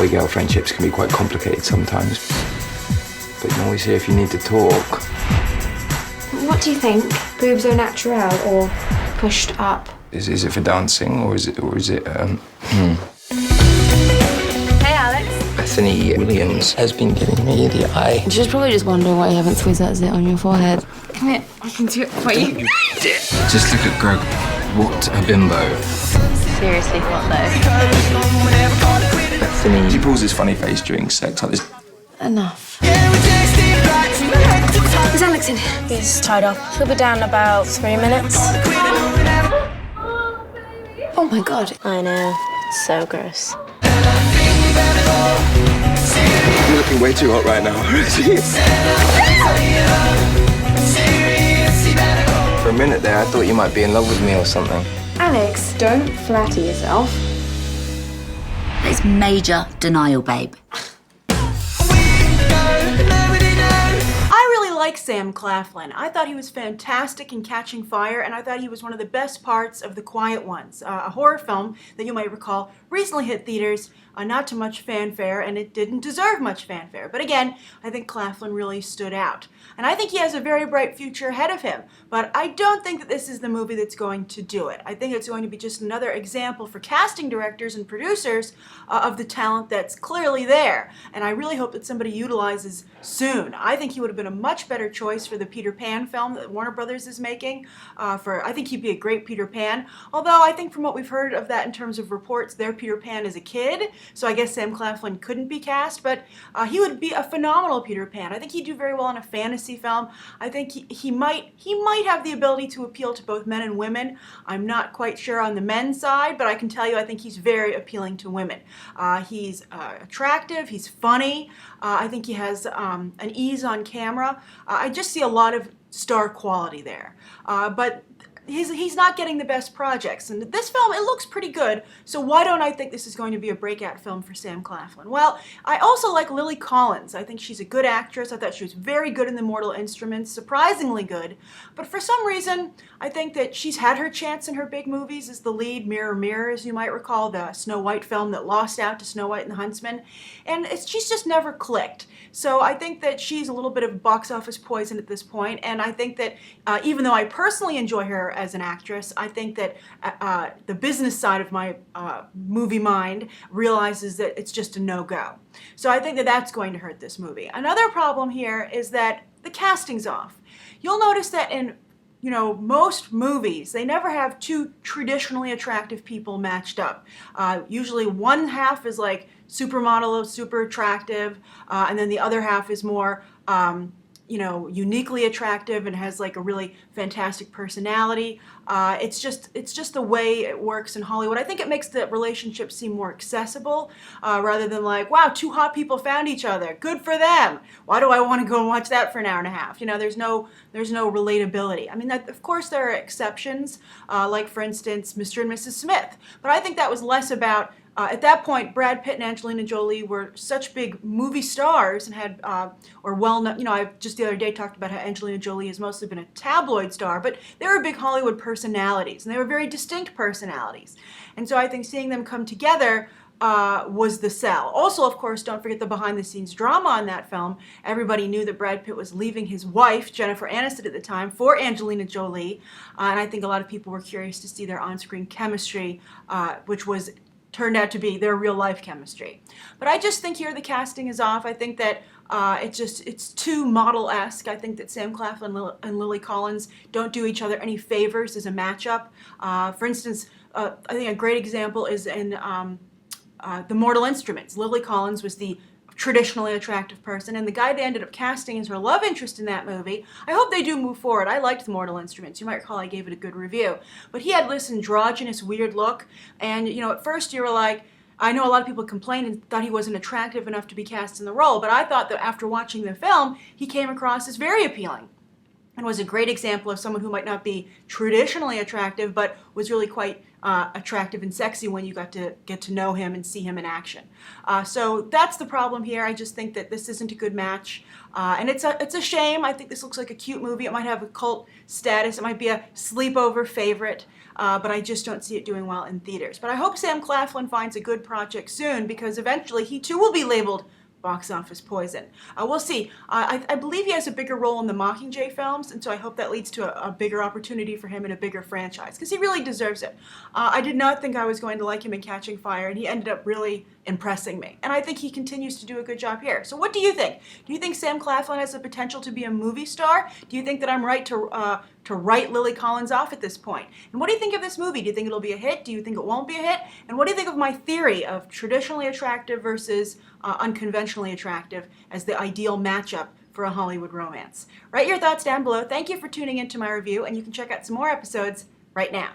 Boy-girl friendships can be quite complicated sometimes. But you can always hear if you need to talk. What do you think? Boobs are natural or pushed up? Is it for dancing or is it Hey, Alex. Bethany Williams has been giving me the eye. She's probably just wondering why you haven't squeezed that zit on your forehead. Come here, I can do it for you. Just look at Greg. What a bimbo. Seriously, what though? Bethany. She pulls this funny face during sex like this. Enough. Is Alex in? He's tied up. He'll be down in about 3 minutes. Oh my God. I know. So gross. You're looking way too hot right now, Rosie. For a minute there, I thought you might be in love with me or something. Alex, don't flatter yourself. It's major denial, babe. I really like Sam Claflin. I thought he was fantastic in Catching Fire, and I thought he was one of the best parts of The Quiet Ones, a horror film that you might recall recently hit theaters, not to much fanfare, and it didn't deserve much fanfare. But again, I think Claflin really stood out. And I think he has a very bright future ahead of him, but I don't think that this is the movie that's going to do it. I think it's going to be just another example for casting directors and producers of the talent that's clearly there. And I really hope that somebody utilizes soon. I think he would have been a much better choice for the Peter Pan film that Warner Brothers is making. I think he'd be a great Peter Pan, although I think from what we've heard of that in terms of reports, their Peter Pan is a kid, so I guess Sam Claflin couldn't be cast, but he would be a phenomenal Peter Pan. I think he'd do very well in a fantasy film. I think he might have the ability to appeal to both men and women. I'm not quite sure on the men's side, but I can tell you I think he's very appealing to women. He's attractive, he's funny, I think he has an ease on camera. I just see a lot of star quality there. But he's not getting the best projects. And this film, it looks pretty good, so why don't I think this is going to be a breakout film for Sam Claflin? Well, I also like Lily Collins. I think she's a good actress. I thought she was very good in The Mortal Instruments, surprisingly good. But for some reason, I think that she's had her chance in her big movies as the lead, Mirror, Mirror, as you might recall, the Snow White film that lost out to Snow White and the Huntsman. And she's just never clicked. So I think that she's a little bit of box office poison at this point, and I think that even though I personally enjoy her as an actress, I think that the business side of my movie mind realizes that it's just a no-go. So I think that that's going to hurt this movie. Another problem here is that the casting's off. You'll notice that in most movies, they never have two traditionally attractive people matched up. Usually one half is like supermodel, super attractive, and then the other half is more uniquely attractive and has like a really fantastic personality. It's just the way it works in Hollywood. I think it makes the relationship seem more accessible rather than like, wow, two hot people found each other. Good for them. Why do I want to go and watch that for an hour and a half? There's no relatability. I mean, of course there are exceptions, like for instance, Mr. and Mrs. Smith. But I think that was less about at that point, Brad Pitt and Angelina Jolie were such big movie stars and had, or well-known, I just the other day talked about how Angelina Jolie has mostly been a tabloid star, but they were big Hollywood personalities, and they were very distinct personalities. And so I think seeing them come together was the sell. Also, of course, don't forget the behind-the-scenes drama on that film. Everybody knew that Brad Pitt was leaving his wife, Jennifer Aniston at the time, for Angelina Jolie, and I think a lot of people were curious to see their on-screen chemistry, which turned out to be their real-life chemistry. But I just think here the casting is off. I think that it's too model-esque. I think that Sam Claflin and Lily Collins don't do each other any favors as a matchup. For instance, I think a great example is in The Mortal Instruments. Lily Collins was the traditionally attractive person, and the guy they ended up casting as her love interest in that movie, I hope they do move forward. I liked The Mortal Instruments. You might recall I gave it a good review. But he had this androgynous, weird look, and at first you were like, I know a lot of people complained and thought he wasn't attractive enough to be cast in the role, but I thought that after watching the film, he came across as very appealing and was a great example of someone who might not be traditionally attractive, but was really quite attractive and sexy when you got to get to know him and see him in action. So that's the problem here. I just think that this isn't a good match. And it's a shame. I think this looks like a cute movie. It might have a cult status. It might be a sleepover favorite. But I just don't see it doing well in theaters. But I hope Sam Claflin finds a good project soon, because eventually he too will be labeled box office poison. We'll see. I believe he has a bigger role in the Mockingjay films, and so I hope that leads to a bigger opportunity for him in a bigger franchise, because he really deserves it. I did not think I was going to like him in Catching Fire, and he ended up really impressing me. And I think he continues to do a good job here. So what do you think? Do you think Sam Claflin has the potential to be a movie star? Do you think that I'm right to write Lily Collins off at this point? And what do you think of this movie? Do you think it'll be a hit? Do you think it won't be a hit? And what do you think of my theory of traditionally attractive versus unconventionally attractive as the ideal matchup for a Hollywood romance? Write your thoughts down below. Thank you for tuning into my review, and you can check out some more episodes right now.